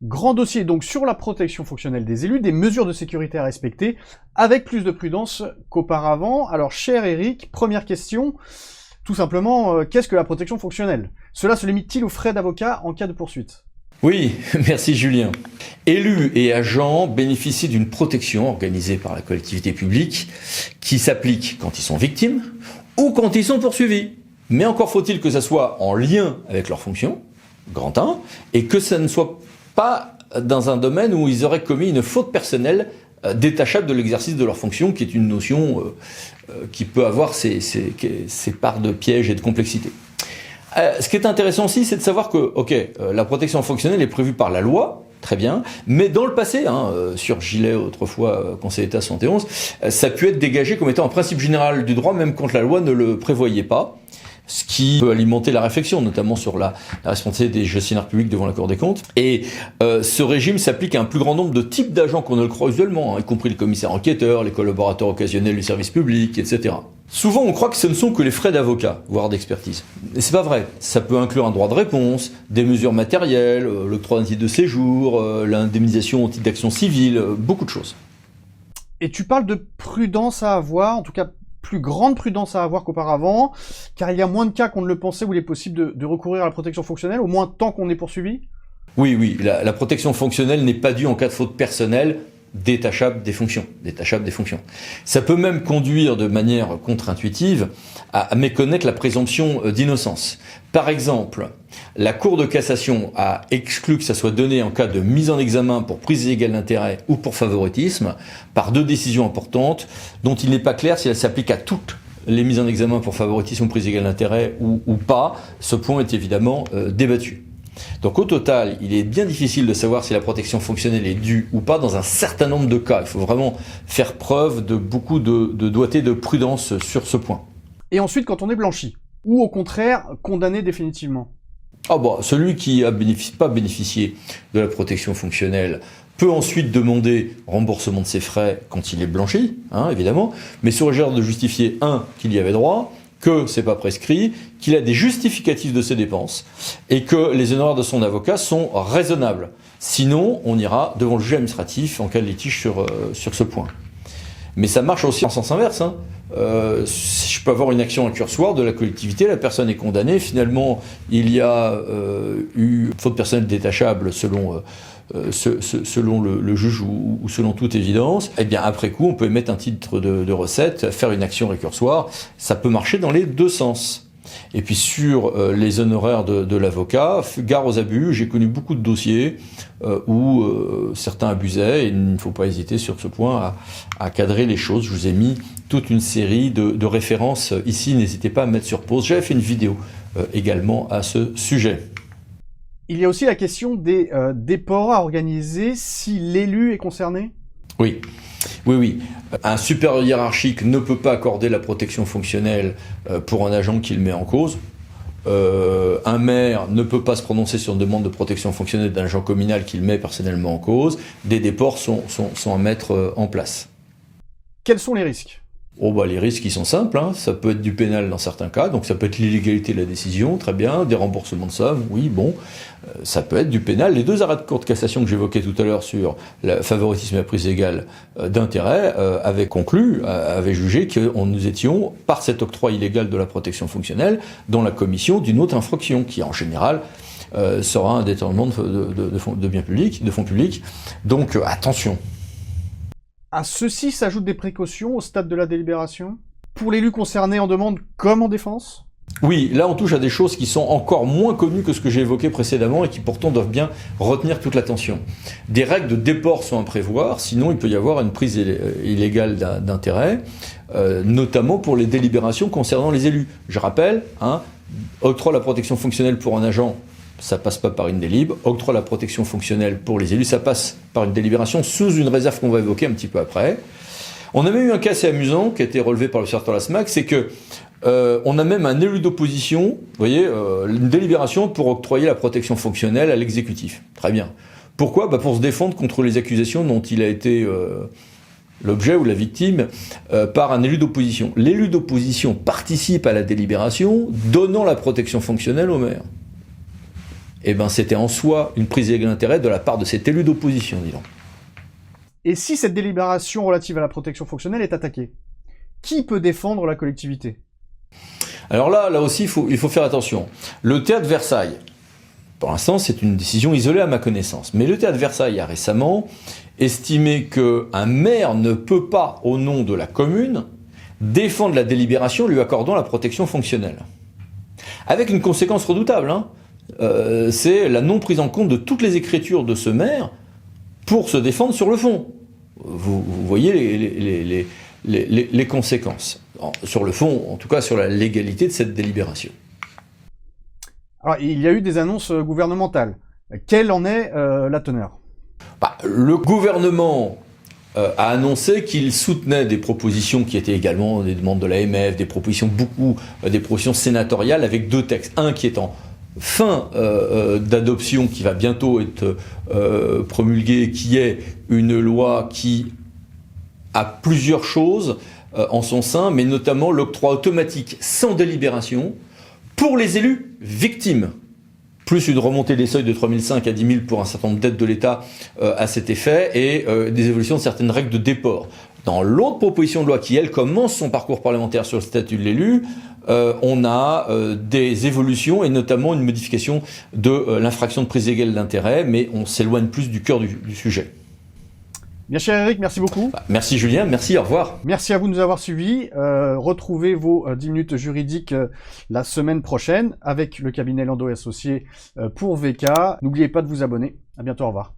Grand dossier donc sur la protection fonctionnelle des élus, des mesures de sécurité à respecter, avec plus de prudence qu'auparavant. Alors, cher Eric, première question, tout simplement, qu'est-ce que la protection fonctionnelle? Cela se limite-t-il aux frais d'avocat en cas de poursuite? Oui, merci Julien. Élus et agents bénéficient d'une protection organisée par la collectivité publique qui s'applique quand ils sont victimes ou quand ils sont poursuivis. Mais encore faut-il que ça soit en lien avec leurs fonctions, grand 1, et que ça ne soit pas dans un domaine où ils auraient commis une faute personnelle détachable de l'exercice de leurs fonctions, qui est une notion qui peut avoir ses parts de piège et de complexité. Ce qui est intéressant aussi, c'est de savoir que, la protection fonctionnelle est prévue par la loi, très bien, mais dans le passé, sur Gillet, autrefois Conseil d'État 71, ça a pu être dégagé comme étant un principe général du droit, même quand la loi ne le prévoyait pas. Ce qui peut alimenter la réflexion, notamment sur la responsabilité des gestionnaires publics devant la Cour des comptes. Et ce régime s'applique à un plus grand nombre de types d'agents qu'on ne le croit usuellement, y compris les commissaires enquêteurs, les collaborateurs occasionnels du service public, etc. Souvent, on croit que ce ne sont que les frais d'avocat, voire d'expertise. Et c'est pas vrai. Ça peut inclure un droit de réponse, des mesures matérielles, l'octroi d'un titre de séjour, l'indemnisation au titre d'action civile, beaucoup de choses. Et tu parles de prudence à avoir, en tout cas plus grande prudence à avoir qu'auparavant, car il y a moins de cas qu'on ne le pensait où il est possible de recourir à la protection fonctionnelle, au moins tant qu'on est poursuivi? Oui, la protection fonctionnelle n'est pas due en cas de faute personnelle, détachable des fonctions. Ça peut même conduire de manière contre-intuitive à méconnaître la présomption d'innocence. Par exemple, la Cour de cassation a exclu que ça soit donné en cas de mise en examen pour prise illégale d'intérêt ou pour favoritisme par 2 décisions importantes dont il n'est pas clair si elles s'appliquent à toutes les mises en examen pour favoritisme ou prise illégale d'intérêt ou pas. Ce point est évidemment débattu. Donc au total, il est bien difficile de savoir si la protection fonctionnelle est due ou pas dans un certain nombre de cas. Il faut vraiment faire preuve de beaucoup de doigté de prudence sur ce point. Et ensuite, quand on est blanchi, ou au contraire, condamné définitivement? Celui qui n'a pas bénéficié de la protection fonctionnelle peut ensuite demander remboursement de ses frais quand il est blanchi, évidemment, mais sous réserve de justifier, qu'il y avait droit, que c'est pas prescrit, qu'il a des justificatifs de ses dépenses et que les honoraires de son avocat sont raisonnables. Sinon, on ira devant le juge administratif en cas de litige sur ce point. Mais ça marche aussi en sens inverse. Je peux avoir une action incursoire de la collectivité, la personne est condamnée, finalement il y a eu faute personnelle détachable selon le juge ou selon toute évidence. Eh bien après coup on peut émettre un titre de recette, faire une action récursoire, ça peut marcher dans les 2 sens. Et puis sur les honoraires de l'avocat, gare aux abus, j'ai connu beaucoup de dossiers où certains abusaient et il ne faut pas hésiter sur ce point à cadrer les choses. Je vous ai mis toute une série de références ici, n'hésitez pas à mettre sur pause. J'avais fait une vidéo également à ce sujet. Il y a aussi la question des déports à organiser si l'élu est concerné? Oui. Un supérieur hiérarchique ne peut pas accorder la protection fonctionnelle pour un agent qu'il met en cause. Un maire ne peut pas se prononcer sur une demande de protection fonctionnelle d'un agent communal qu'il met personnellement en cause. Des déports sont à mettre en place. Quels sont les risques? Les risques, ils sont simples, ça peut être du pénal dans certains cas, donc ça peut être l'illégalité de la décision, très bien, des remboursements de sommes, ça peut être du pénal. Les 2 arrêts de Cour de cassation que j'évoquais tout à l'heure sur le favoritisme et la prise égale d'intérêt avaient jugé que nous étions, par cet octroi illégal de la protection fonctionnelle, dans la commission d'une autre infraction, qui en général sera un détournement de biens publics, de fonds publics, donc attention. À ceci s'ajoutent des précautions au stade de la délibération? Pour l'élu concerné en demande comme en défense? Oui, là on touche à des choses qui sont encore moins connues que ce que j'ai évoqué précédemment et qui pourtant doivent bien retenir toute l'attention. Des règles de déport sont à prévoir, sinon il peut y avoir une prise illégale d'intérêt, notamment pour les délibérations concernant les élus. Je rappelle, octroi de la protection fonctionnelle pour un agent, ça passe pas par une délib. Octroi de la protection fonctionnelle pour les élus, ça passe par une délibération sous une réserve qu'on va évoquer un petit peu après. On a même eu un cas assez amusant qui a été relevé par l'observatoire de la SMAC, c'est que on a même un élu d'opposition, vous voyez, une délibération pour octroyer la protection fonctionnelle à l'exécutif. Très bien. Pourquoi ? Pour se défendre contre les accusations dont il a été l'objet ou la victime par un élu d'opposition. L'élu d'opposition participe à la délibération, donnant la protection fonctionnelle au maire. eh ben, c'était en soi une prise d'égale d'intérêt de la part de cet élu d'opposition, disons. Et si cette délibération relative à la protection fonctionnelle est attaquée, qui peut défendre la collectivité? Alors là aussi, il faut faire attention. Le théâtre de Versailles, pour l'instant, c'est une décision isolée à ma connaissance. Mais le théâtre de Versailles a récemment estimé qu'un maire ne peut pas, au nom de la commune, défendre la délibération lui accordant la protection fonctionnelle. Avec une conséquence redoutable, hein. C'est la non prise en compte de toutes les écritures de ce maire pour se défendre sur le fond. Vous voyez les conséquences. Sur le fond, en tout cas sur la légalité de cette délibération. Alors, il y a eu des annonces gouvernementales. Quelle en est la teneur? Le gouvernement a annoncé qu'il soutenait des propositions qui étaient également des demandes de l'AMF, des propositions sénatoriales avec 2 textes. Un qui est en fin d'adoption, qui va bientôt être promulgué, qui est une loi qui a plusieurs choses en son sein, mais notamment l'octroi automatique sans délibération pour les élus victimes, plus une remontée des seuils de 3 500 à 10 000 pour un certain nombre d'aides de l'État à cet effet, et des évolutions de certaines règles de déport. Dans l'autre proposition de loi qui, elle, commence son parcours parlementaire sur le statut de l'élu, on a des évolutions et notamment une modification de l'infraction de prise d'égale d'intérêt, mais on s'éloigne plus du cœur du sujet. Bien cher Eric, merci beaucoup. Merci Julien, merci, au revoir. Merci à vous de nous avoir suivis. Retrouvez vos 10 minutes juridiques la semaine prochaine avec le cabinet Landau et Associés pour VK. N'oubliez pas de vous abonner. À bientôt, au revoir.